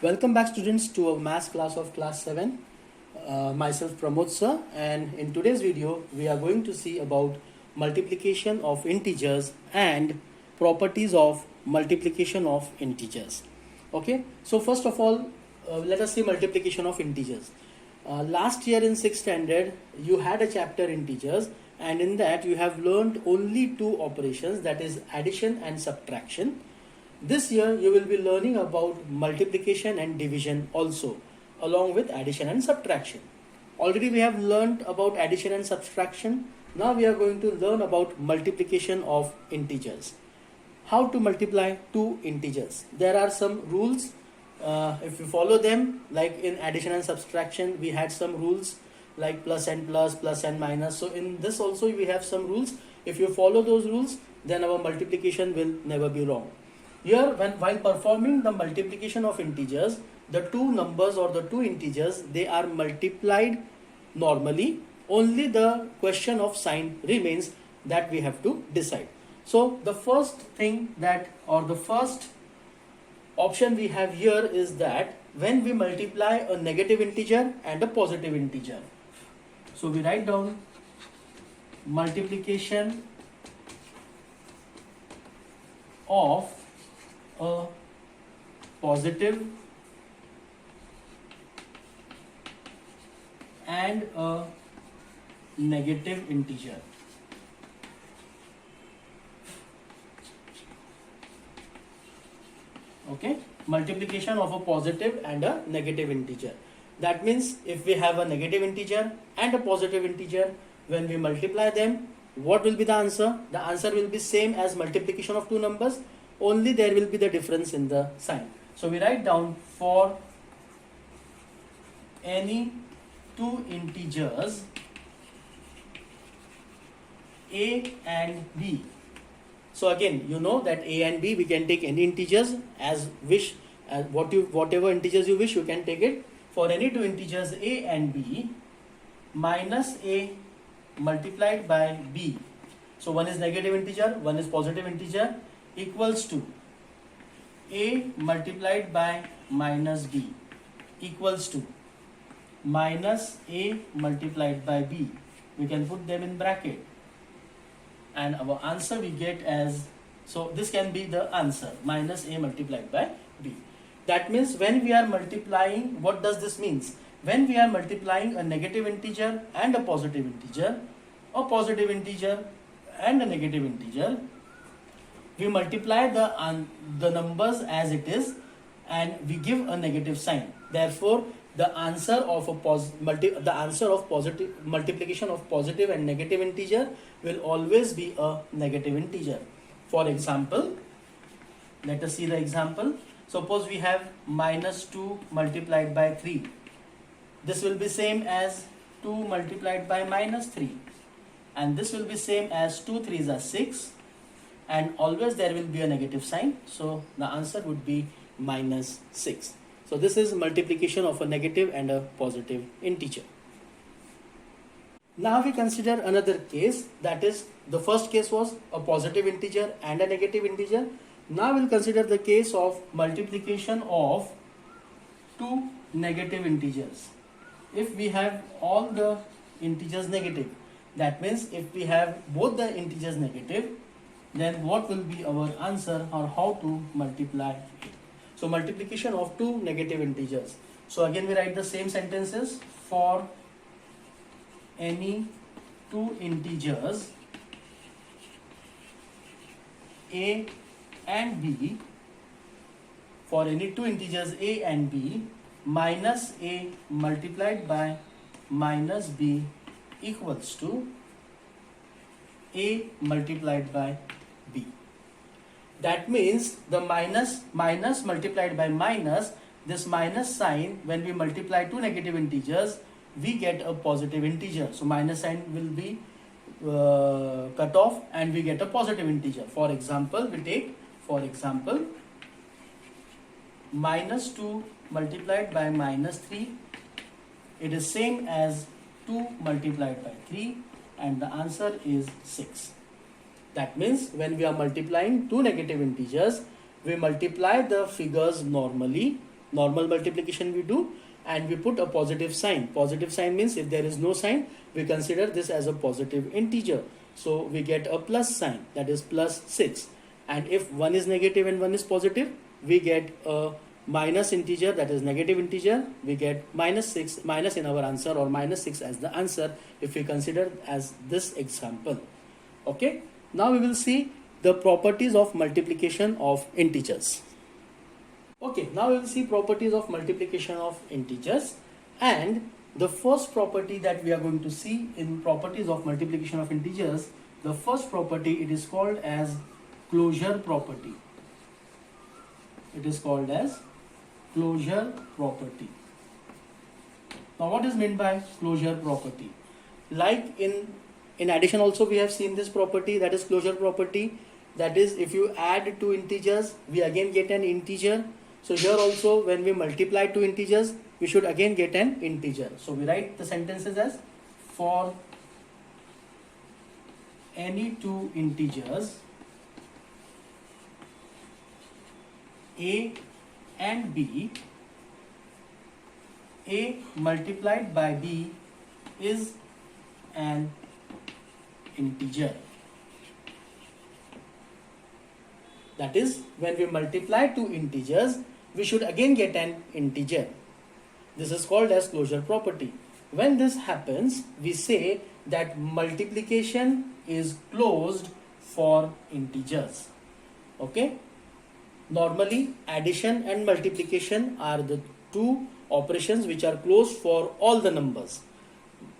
Welcome back students to a maths class of class 7. Myself Pramod sir, and in today's video we are going to see about multiplication of integers and properties of multiplication of integers. Okay, so first of all let us see multiplication of integers. Last year in 6th standard you had a chapter integers, and in that you have learned only two operations, that is addition and subtraction. This year you will be learning about multiplication and division also, along with addition and subtraction. Already we have learned about addition and subtraction. Now we are going to learn about multiplication of integers. How to multiply two integers? There are some rules. If you follow them, like in addition and subtraction we had some rules like plus and plus, plus and minus. So in this also we have some rules. If you follow those rules, then our multiplication will never be wrong. Here, while performing the multiplication of integers, the two numbers or the two integers, they are multiplied normally. Only the question of sign remains that we have to decide. So the first thing that, or the first option we have here is that when we multiply a negative integer and a positive integer. So we write down multiplication of a positive and a negative integer. Okay, multiplication of a positive and a negative integer. That means if we have a negative integer and a positive integer, when we multiply them, what will be the answer? The answer will be same as multiplication of two numbers, only there will be the difference in the sign. So we write down for any two integers a and b. So again, you know that a and b, we can take any integers as wish, as whatever integers you wish, you can take it. For any two integers a and b, minus a multiplied by b. So one is negative integer, one is positive integer, equals to a multiplied by minus b equals to minus a multiplied by b. We can put them in bracket, and our answer we get as, so this can be the answer, minus a multiplied by b. That means when we are multiplying, what does this means? When we are multiplying a negative integer and a positive integer, a positive integer and a negative integer, we multiply the numbers as it is and we give a negative sign. Therefore, the answer of multiplication of positive and negative integer will always be a negative integer. For example, let us see the example. Suppose we have minus 2 multiplied by 3. This will be same as 2 multiplied by minus 3. And this will be same as 2 3s are 6. And always there will be a negative sign. So the answer would be minus 6. So this is multiplication of a negative and a positive integer. Now we consider another case, that is, the first case was a positive integer and a negative integer. Now we'll consider the case of multiplication of two negative integers. If we have all the integers negative, that means if we have both the integers negative, then what will be our answer, or how to multiply it? So multiplication of two negative integers. So again we write the same sentences. For any two integers a and b, for any two integers a and b, minus a multiplied by minus b equals to a multiplied by b. That means the minus multiplied by minus, this minus sign, when we multiply two negative integers, we get a positive integer. So minus sign will be cut off and we get a positive integer. For example, we take, for example, minus 2 multiplied by minus 3. It is same as 2 multiplied by 3, and the answer is 6. That means when we are multiplying two negative integers, we multiply the figures normally, Normal multiplication we do, and we put a positive sign. Positive sign means if there is no sign, we consider this as a positive integer. So we get a plus sign, that is plus 6. And if one is negative and one is positive, we get a minus integer, that is negative integer. We get minus 6, minus in our answer, or minus 6 as the answer if we consider as this example. Okay, now we will see the properties of multiplication of integers. Okay, now we will see properties of multiplication of integers, and the first property that we are going to see in properties of multiplication of integers, the first property, it is called as closure property. It is called as closure property. Now what is meant by closure property? Like in addition also we have seen this property, that is closure property. That is, if you add two integers, we again get an integer. So here also when we multiply two integers, we should again get an integer. So we write the sentences as, for any two integers a and b, a multiplied by b is an integer. That is, when we multiply two integers, we should again get an integer. This is called as closure property. When this happens, we say that multiplication is closed for integers. Okay? Normally, addition and multiplication are the two operations which are closed for all the numbers.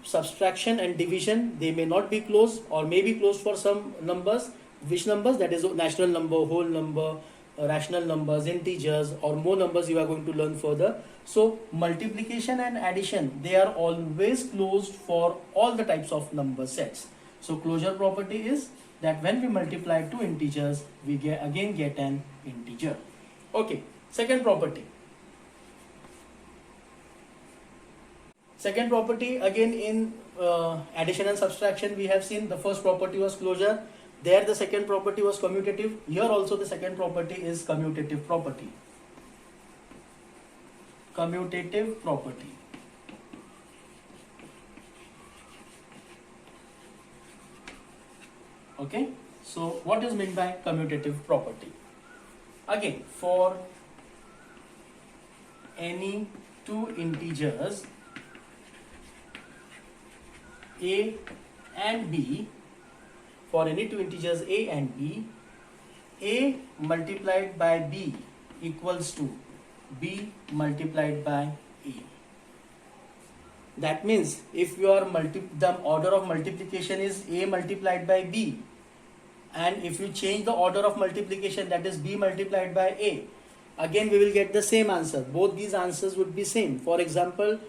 Subtraction and division, they may not be closed or may be closed for some numbers. Which numbers? That is natural number, whole number, rational numbers, integers, or more numbers you are going to learn further. So multiplication and addition, they are always closed for all the types of number sets. So closure property is that when we multiply two integers, we again get an integer. Okay, second property. Second property, again in addition and subtraction, we have seen the first property was closure. There the second property was commutative. Here also the second property is commutative property. Commutative property. Okay, so what is meant by commutative property? Again, for any two integers a and b, for any two integers a and b, a multiplied by b equals to b multiplied by a. That means if your the order of multiplication is a multiplied by b, and if you change the order of multiplication, that is b multiplied by a, again we will get the same answer. Both these answers would be same. For example,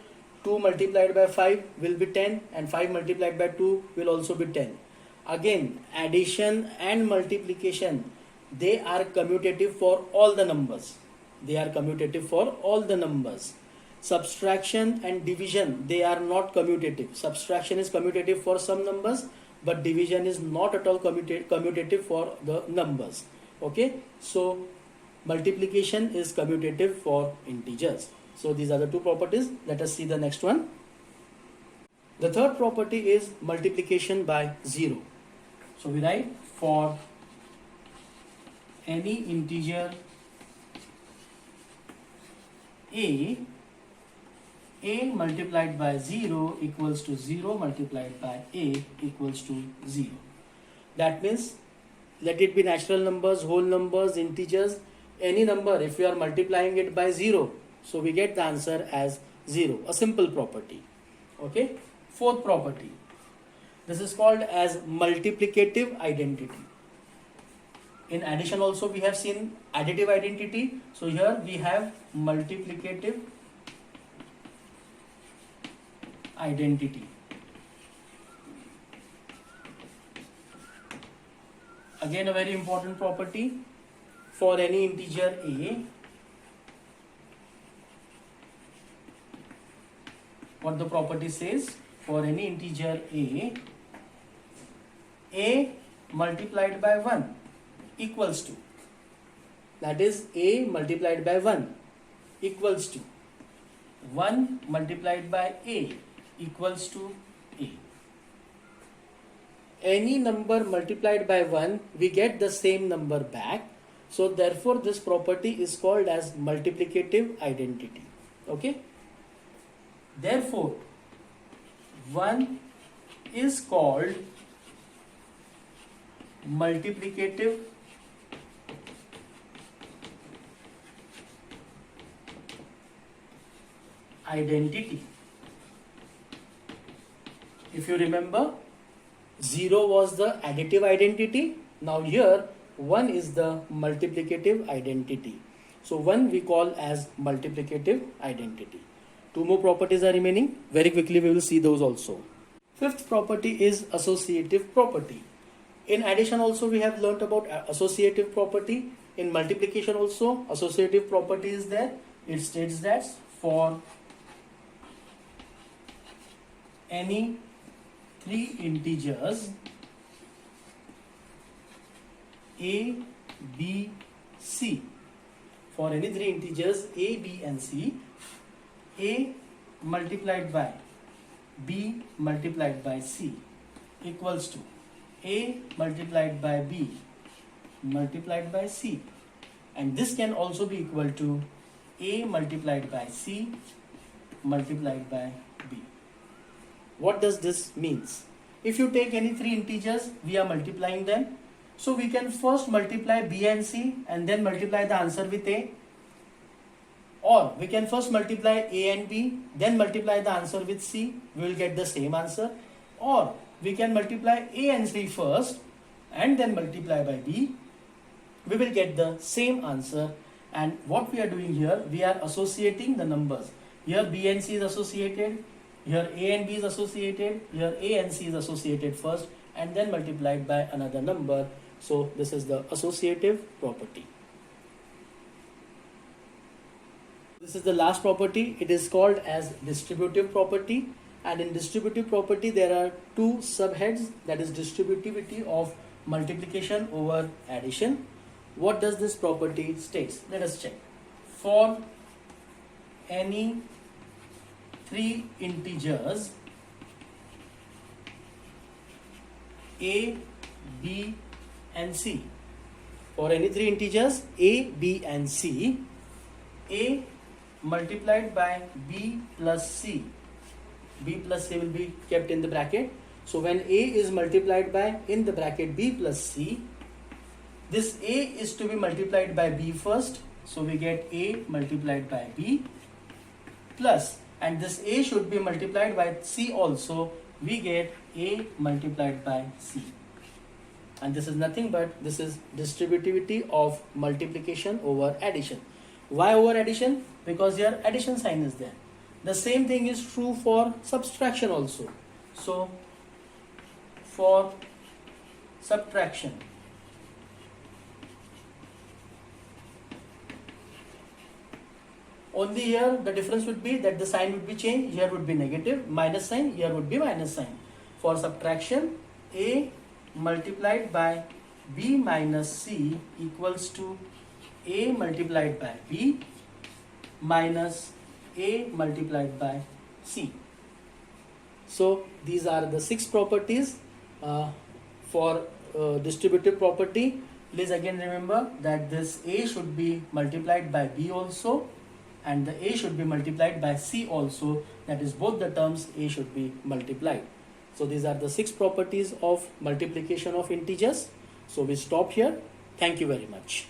2 multiplied by 5 will be 10, and 5 multiplied by 2 will also be 10. Again, addition and multiplication, they are commutative for all the numbers. They are commutative for all the numbers. Subtraction and division, they are not commutative. Subtraction is commutative for some numbers, but division is not at all commutative for the numbers. Okay, so multiplication is commutative for integers. So these are the two properties. Let us see the next one. The third property is multiplication by 0. So we write, for any integer a multiplied by 0 equals to 0 multiplied by a equals to 0. That means, let it be natural numbers, whole numbers, integers, any number, if we are multiplying it by 0, so we get the answer as 0, a simple property. Okay. Fourth property, this is called as multiplicative identity. In addition also we have seen additive identity. So here we have multiplicative identity. Again a very important property. For any integer a, what the property says, for any integer a multiplied by 1 equals to, that is a multiplied by 1. equals to 1 multiplied by a equals to a. Any number multiplied by 1, we get the same number back. So therefore this property is called as multiplicative identity. Okay. Therefore 1 is called multiplicative identity. If you remember, 0 was the additive identity. Now here 1 is the multiplicative identity. So 1 we call as multiplicative identity. Two more properties are remaining. Very quickly we will see those also. Fifth property is associative property. In addition also we have learnt about associative property. In multiplication also associative property is there. It states that for any 3 integers a, b, c, for any 3 integers a, b and c, a multiplied by b multiplied by c equals to a multiplied by b multiplied by c, and this can also be equal to a multiplied by c multiplied by b. What does this means? If you take any 3 integers, we are multiplying them. So we can first multiply b and c and then multiply the answer with a. Or we can first multiply a and b, then multiply the answer with c. We will get the same answer. Or we can multiply a and c first and then multiply by b. We will get the same answer. And what we are doing here, we are associating the numbers. Here b and c is associated. Here a and b is associated. Here a and c is associated first and then multiplied by another number. So this is the associative property. This is the last property. It is called as distributive property. And in distributive property there are 2 subheads, that is distributivity of multiplication over addition. What does this property states? Let us check. For any 3 integers a, b and c, for any 3 integers a, b and c, a multiplied by b plus c, b plus c will be kept in the bracket. So when a is multiplied by in the bracket b plus c, this a is to be multiplied by b first, so we get a multiplied by b plus, and this a should be multiplied by c also, we get a multiplied by c. And this is nothing but this is distributivity of multiplication over addition. Why over addition? Because here addition sign is there. The same thing is true for subtraction also. So for subtraction, only here the difference would be that the sign would be changed. Here would be negative, minus sign, here would be minus sign. For subtraction, a multiplied by b minus c equals to a multiplied by b minus a multiplied by c. So these are the 6 properties for distributive property. Please again remember that this a should be multiplied by b also, and the a should be multiplied by c also, that is both the terms a should be multiplied. So these are the 6 properties of multiplication of integers. So we stop here. Thank you very much.